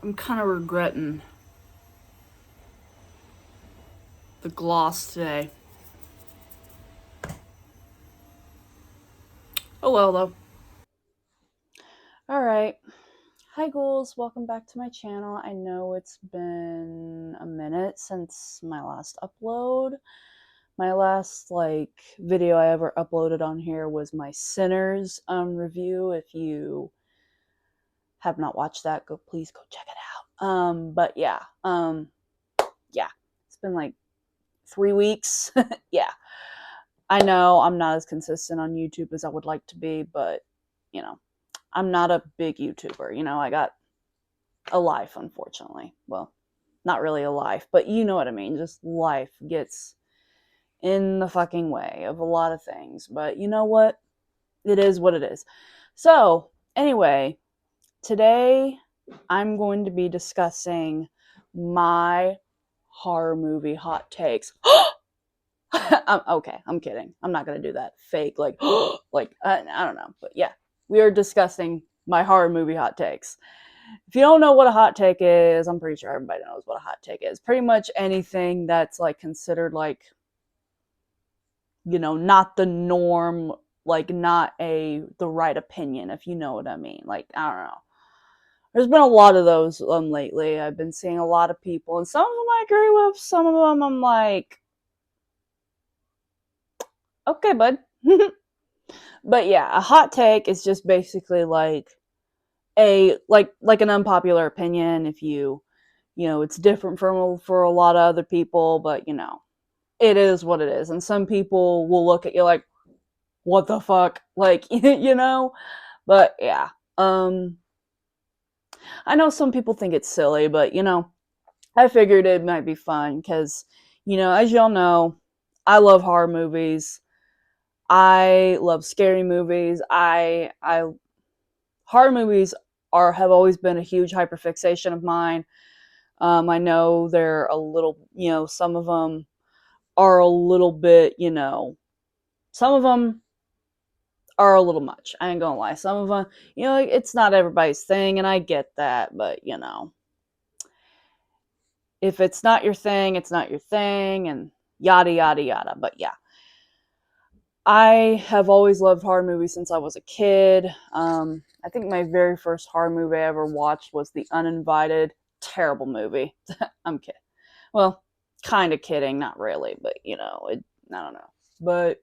I'm kind of regretting the gloss today. Oh well, though. Alright. Hi, ghouls. Welcome back to my channel. I know it's been a minute since my last upload. My last, video I ever uploaded on here was my Sinners review. If you have not watched that, please go check it out. But yeah. Yeah. It's been like 3 weeks. Yeah. I know I'm not as consistent on YouTube as I would like to be, but, I'm not a big YouTuber. I got a life, unfortunately. Well, not really a life, but you know what I mean. Just life gets in the fucking way of a lot of things. But you know what? It is what it is. So, anyway, today I'm going to be discussing my horror movie hot takes. Okay, I'm kidding. I'm not gonna do that fake I don't know, but yeah, we are discussing my horror movie hot takes. If you don't know what a hot take is, I'm pretty sure everybody knows what a hot take is. Pretty much anything that's considered not the norm, not the right opinion, if you know what I mean. I don't know. There's been a lot of those lately. I've been seeing a lot of people, and some of them I agree with. Some of them I'm like, okay, bud. But yeah, a hot take is just basically an unpopular opinion. If it's different from for a lot of other people, but it is what it is. And some people will look at you like, what the fuck? But yeah. I know some people think it's silly, but I figured it might be fun because, as y'all know, I love horror movies. I love scary movies. I horror movies have always been a huge hyperfixation of mine. I know they're a little, some of them are a little bit, some of them are a little much. I ain't gonna lie. Some of them, it's not everybody's thing, and I get that, but if it's not your thing, it's not your thing, and yada yada yada. But yeah, I have always loved horror movies since I was a kid. I think my very first horror movie I ever watched was The Uninvited. Terrible movie. I'm kidding. Well, kind of kidding, not really, but I don't know. But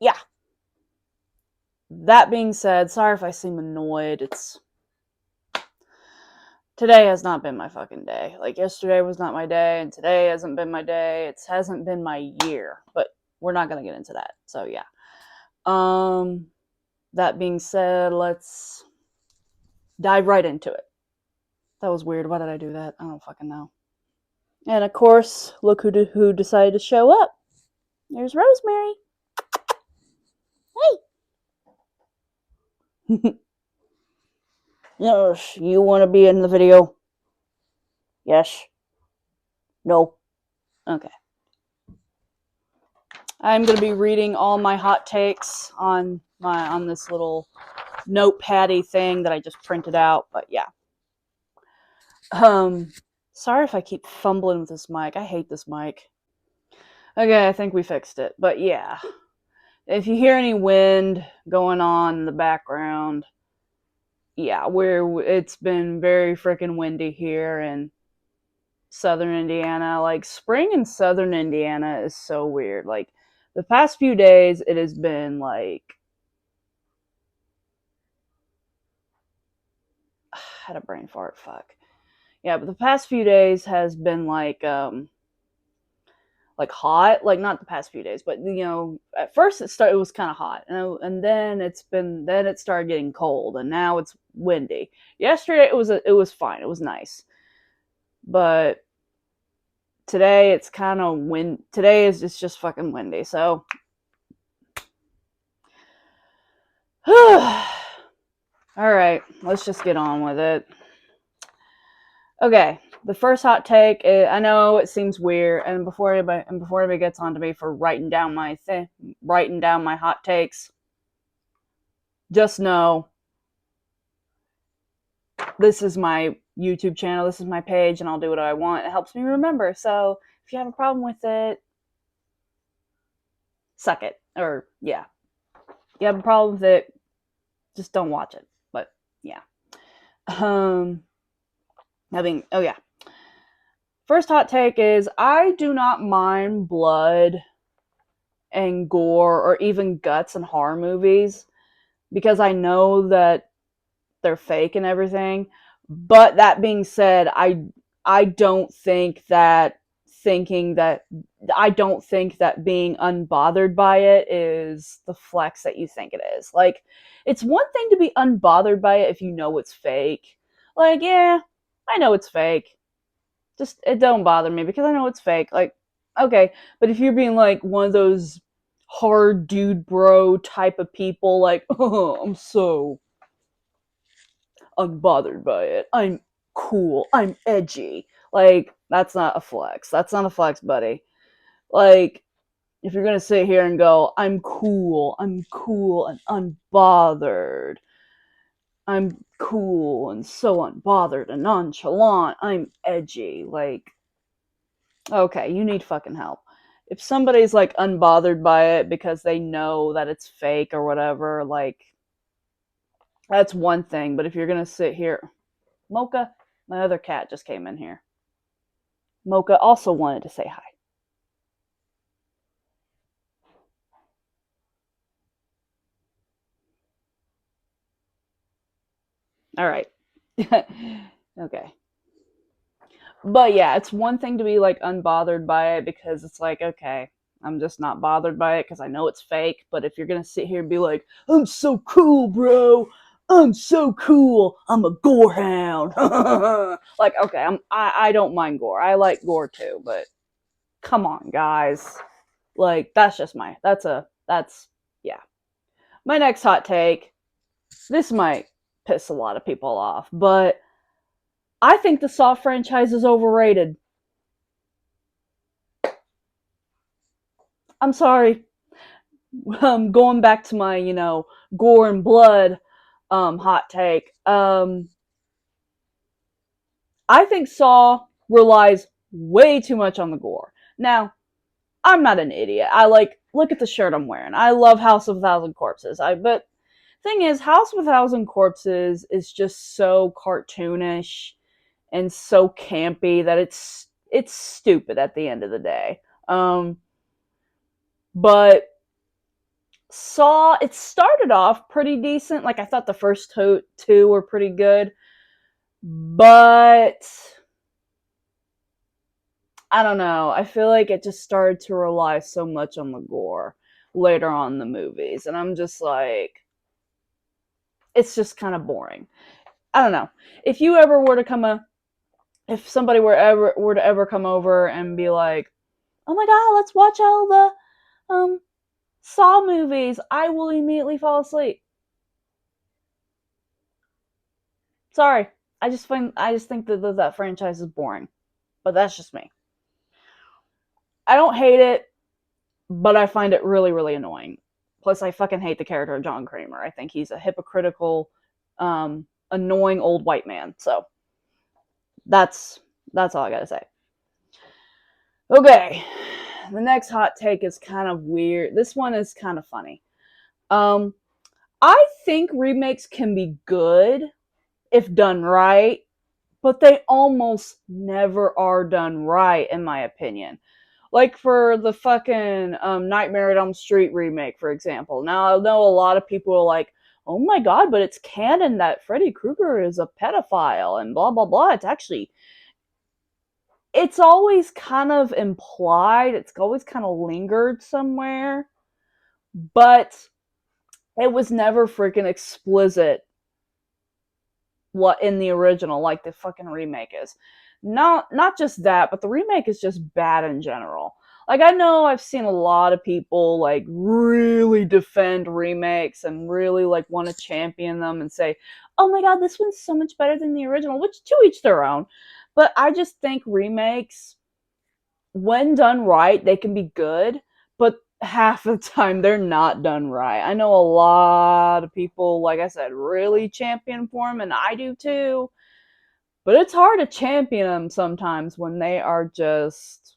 yeah. That being said, sorry if I seem annoyed. Today has not been my fucking day. Yesterday was not my day, and today hasn't been my day. It hasn't been my year. But we're not gonna get into that. So yeah. That being said, let's dive right into it. That was weird. Why did I do that? I don't fucking know. And of course, look who decided to show up. There's Rosemary. Hey. Yes, you want to be in the video? Yes. No. Okay. I'm going to be reading all my hot takes on this little notepaddy thing that I just printed out, but yeah. Sorry if I keep fumbling with this mic. I hate this mic. Okay, I think we fixed it. But yeah. If you hear any wind going on in the background, yeah, it's been very freaking windy here in southern Indiana. Spring in southern Indiana is so weird. The past few days it has been I had a brain fart, fuck. Yeah, but the past few days has been hot, not the past few days, but at first it was kind of hot, and then it started getting cold, and now it's windy. Yesterday it was fine, it was nice, but today it's kind of today is just fucking windy. So all right, let's just get on with it. Okay, the first hot take I know it seems weird, and before anybody gets on to me for writing down my hot takes, just know this is my YouTube channel, this is my page, and I'll do what I want. It helps me remember. So if you have a problem with it, suck it. Or, yeah. You have a problem with it, just don't watch it. But, yeah. Oh yeah. First hot take is I do not mind blood and gore or even guts in horror movies because I know that they're fake and everything. But that being said, I don't think that thinking that I don't think that being unbothered by it is the flex that you think it is. Like, it's one thing to be unbothered by it if you know it's fake. Like, yeah, I know it's fake. Just, it don't bother me because I know it's fake. Like, okay, but if you're being like one of those hard dude bro type of people, like, oh, I'm so unbothered by it. I'm cool. I'm edgy. Like, that's not a flex. That's not a flex, buddy. Like, if you're gonna sit here and go, I'm cool and unbothered. I'm cool and so unbothered and nonchalant. I'm edgy. Like, okay, you need fucking help. If somebody's like unbothered by it because they know that it's fake or whatever, like, that's one thing. But if you're gonna sit here, Mocha, my other cat just came in here. Mocha also wanted to say hi. All right. Okay. But yeah, it's one thing to be like unbothered by it because it's like, okay, I'm just not bothered by it because I know it's fake. But if you're gonna sit here and be like, I'm so cool, bro, I'm so cool, I'm a gore hound. Like, okay, I don't mind gore. I like gore too, but come on, guys. Like, that's yeah. My next hot take. This might piss a lot of people off, but I think the Saw franchise is overrated. I'm sorry. Going back to my, gore and blood hot take. I think Saw relies way too much on the gore. Now, I'm not an idiot. I look at the shirt I'm wearing. I love House of a Thousand Corpses. But thing is, House of a Thousand Corpses is just so cartoonish and so campy that it's stupid at the end of the day. But Saw, it started off pretty decent. Like, I thought the first two were pretty good, but I don't know. I feel like it just started to rely so much on the gore later on in the movies, and I'm just like, it's just kind of boring. I don't know. If you ever were to if somebody were to ever come over and be like, "Oh my god, let's watch all the Saw movies," I will immediately fall asleep. Sorry, I just think that franchise is boring, but that's just me. I don't hate it, but I find it really really annoying. Plus, I fucking hate the character of John Kramer. I think he's a hypocritical, annoying old white man. So that's all I gotta say. Okay, the next hot take is kind of weird. This one is kind of funny. Um, I think remakes can be good if done right, but they almost never are done right, in my opinion. Like for the fucking Nightmare at Elm Street remake, for example. Now, I know a lot of people are like, oh my god, but it's canon that Freddy Krueger is a pedophile and blah, blah, blah. It's always kind of implied, it's always kind of lingered somewhere, but it was never freaking explicit what in the original, like the fucking remake is. Not just that, but the remake is just bad in general. Like, I know I've seen a lot of people like really defend remakes and really like want to champion them and say, "Oh my god, this one's so much better than the original," which to each their own. But I just think remakes, when done right, they can be good, but half the time they're not done right. I know a lot of people, like I said, really champion for them, and I do too. But it's hard to champion them sometimes when they are just,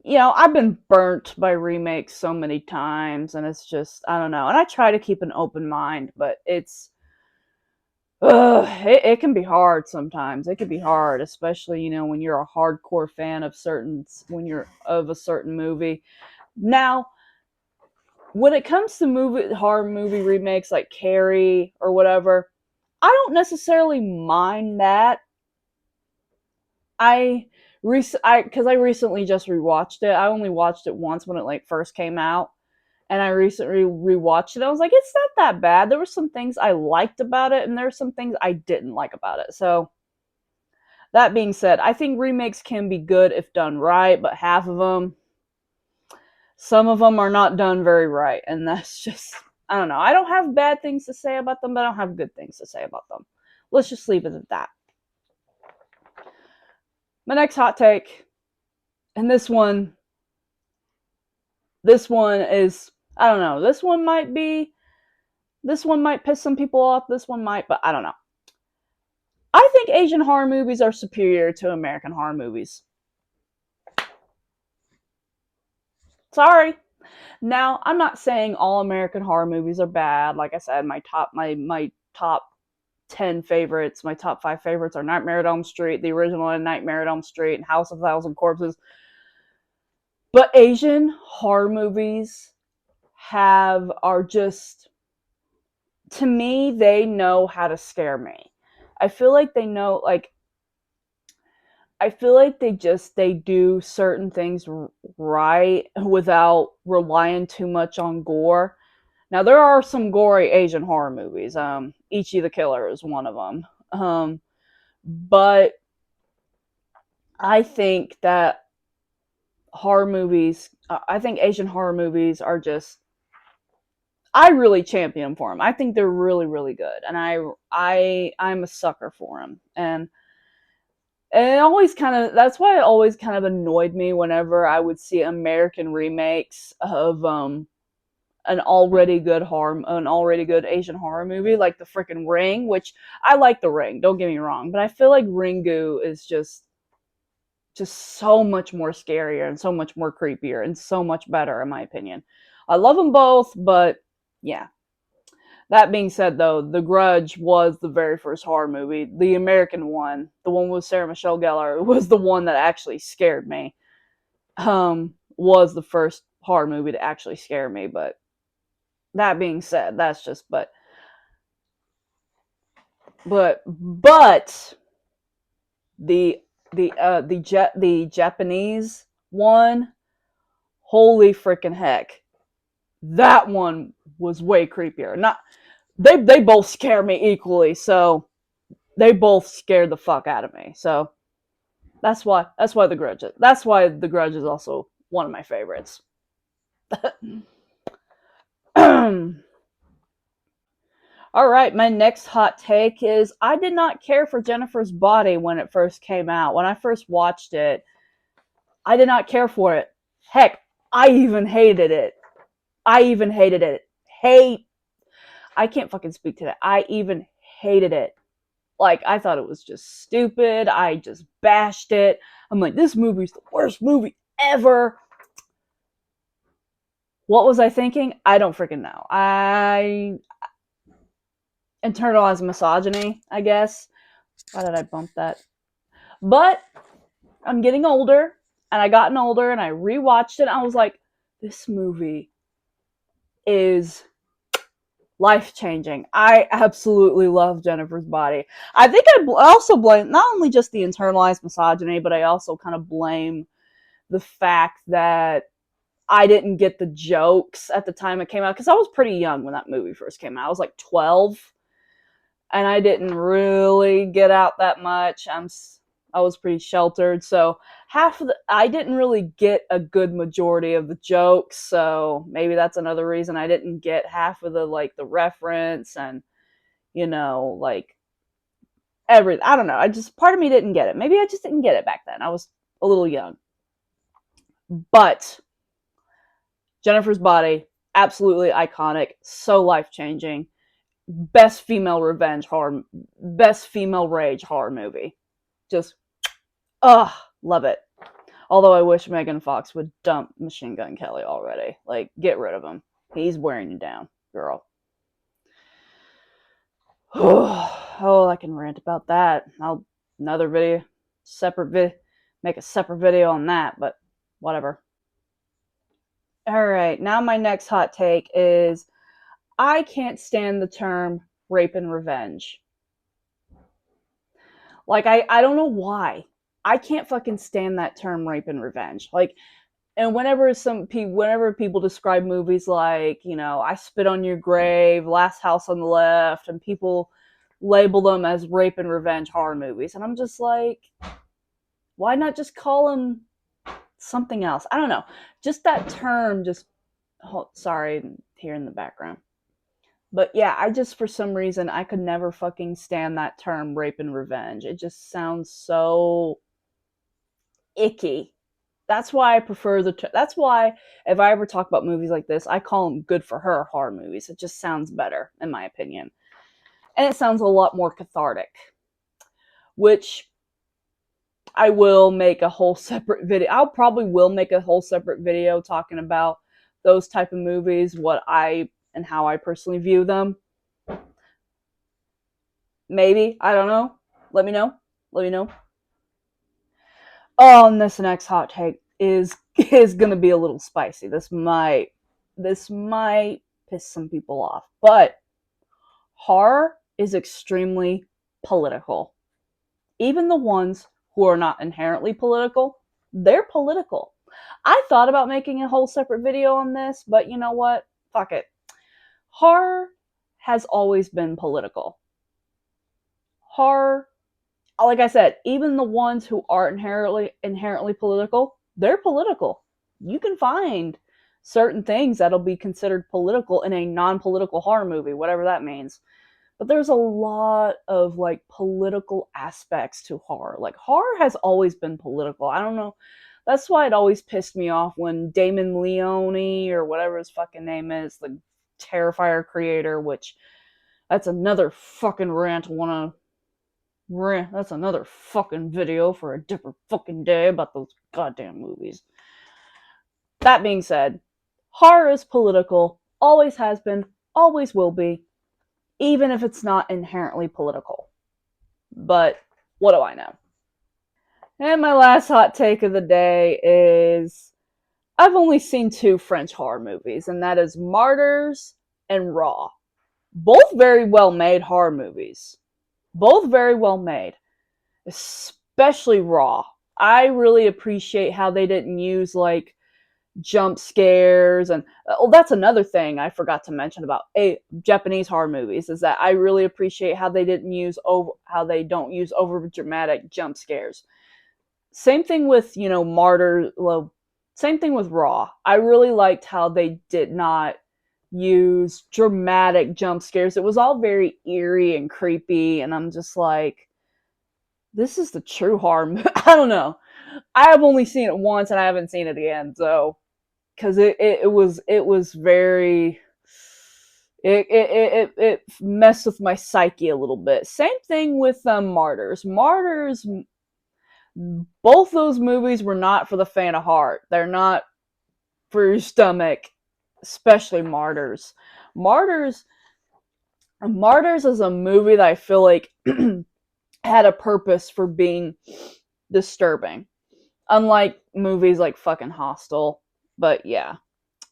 I've been burnt by remakes so many times, and it's just, I don't know. And I try to keep an open mind, but it can be hard sometimes. It can be hard, especially, when you're a hardcore fan of when you're of a certain movie. Now, when it comes to horror movie remakes like Carrie or whatever, I don't necessarily mind that. Because I recently just rewatched it. I only watched it once when it like first came out, and I recently rewatched it. I was like, it's not that bad. There were some things I liked about it, and there were some things I didn't like about it. So that being said, I think remakes can be good if done right, but some of them are not done very right, and that's just, I don't know. I don't have bad things to say about them, but I don't have good things to say about them. Let's just leave it at that. My next hot take, and this one is, I don't know. This one might piss some people off. This one might, but I don't know. I think Asian horror movies are superior to American horror movies. Sorry. Now, I'm not saying all American horror movies are bad. Like I said, my top 10 favorites, my top 5 favorites are Nightmare on Elm Street, the original Nightmare on Elm Street, and House of a Thousand Corpses. But Asian horror movies are just, to me, they know how to scare me. I feel like they know, like, I feel like they do certain things right without relying too much on gore. Now there are some gory Asian horror movies. Ichi the Killer is one of them. But I think that I think Asian horror movies are just, I really champion them for them. I think they're really, really good, and I'm a sucker for them. And it always kind of, that's why it always kind of annoyed me whenever I would see American remakes of an already good Asian horror movie like the freaking Ring, which I like the Ring, don't get me wrong, but I feel like Ringu is just so much more scarier and so much more creepier and so much better in my opinion. I love them both, but yeah. That being said, though, The Grudge was the very first horror movie. The American one, the one with Sarah Michelle Gellar, was the one that actually scared me. Was the first horror movie to actually scare me. But that being said, that's just but the Japanese one, holy freaking heck, that one was way creepier. Not they both scare me equally, so they both scared the fuck out of me. So that's why the Grudge is also one of my favorites. All right, my next hot take is I did not care for Jennifer's Body when it first came out. When I first watched it, I did not care for it. Heck, I even hated it. I even hated it. Hate. I can't fucking speak to that. I even hated it. Like, I thought it was just stupid. I just bashed it. I'm like, this movie's the worst movie ever. What was I thinking? I don't freaking know. I internalized misogyny, I guess. Why did I bump that? But I'm getting older, and I gotten older, and I rewatched it, and I was like, this movie is life changing. I absolutely love Jennifer's Body. I think I also blame not only just the internalized misogyny, but I also kind of blame the fact that I didn't get the jokes at the time it came out, because I was pretty young when that movie first came out. I was like 12, and I didn't really get out that much. I was pretty sheltered, so I didn't really get a good majority of the jokes, so maybe that's another reason I didn't get half of the reference, and like everything. I don't know. I just, part of me didn't get it. Maybe I just didn't get it back then. I was a little young. But Jennifer's Body, absolutely iconic, so life-changing. Best female rage horror movie. Just, love it. Although I wish Megan Fox would dump Machine Gun Kelly already. Like, get rid of him. He's wearing you down, girl. Oh, I can rant about that. I'll make a separate video on that, but whatever. Alright, now my next hot take is I can't stand the term rape and revenge. Like, I don't know why. I can't fucking stand that term rape and revenge. Like, and whenever people describe movies like, I Spit on Your Grave, Last House on the Left, and people label them as rape and revenge horror movies, and I'm just like, why not just call them something else? I don't know. Just that term, sorry, here in the background. But yeah, for some reason, I could never fucking stand that term rape and revenge. It just sounds so icky. That's why I prefer that's why if I ever talk about movies like this, I call them good for her horror movies. It just sounds better, in my opinion. And it sounds a lot more cathartic. Which I will make a whole separate video. I'll probably will make a whole separate video talking about those type of movies, and how I personally view them. Maybe. I don't know. Let me know. Oh, and this next hot take is gonna be a little spicy. This might piss some people off. But horror is extremely political. Even the ones who are not inherently political, they're political. I thought about making a whole separate video on this, but you know what? Fuck it. Horror has always been political. Horror, like I said, even the ones who are inherently political, they're political. You can find certain things that'll be considered political in a non-political horror movie, whatever that means. But there's a lot of like political aspects to horror. Like, horror has always been political. I don't know. That's why it always pissed me off when Damon Leone, or whatever his fucking name is, the Terrifier creator, which that's another fucking rant. That's another fucking video for a different fucking day about those goddamn movies. That being said, horror is political, always has been, always will be, even if it's not inherently political. But what do I know? And my last hot take of the day is I've only seen 2 French horror movies, and that is Martyrs and Raw. Both very well made horror movies. Both very well made. Especially Raw. I really appreciate how they didn't use like jump scares, and that's another thing I forgot to mention about Japanese horror movies, is that I really appreciate how they don't use over dramatic jump scares. Same thing with same thing with Raw. I really liked how they did not use dramatic jump scares. It was all very eerie and creepy, and I'm just like, this is the true horror movie. I don't know. I have only seen it once, and I haven't seen it again, so because it was very it messed with my psyche a little bit. Same thing with Martyrs. Both those movies were not for the faint of heart. They're not for your stomach, especially Martyrs. Martyrs is a movie that I feel like had a purpose for being disturbing. Unlike movies like fucking Hostel. But yeah.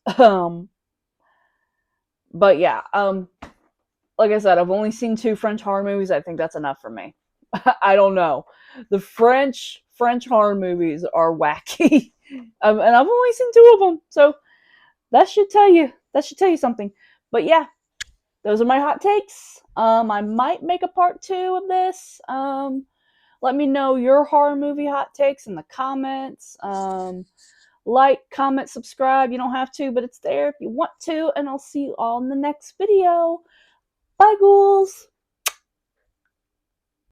Like I said, I've only seen 2 French horror movies. I think that's enough for me. I don't know. The French horror movies are wacky. And I've only seen 2 of them. So that should tell you something. But yeah, those are my hot takes. I might make a part 2 of this. Let me know your horror movie hot takes in the comments. Like, comment, subscribe. You don't have to, but it's there if you want to. And I'll see you all in the next video. Bye, ghouls!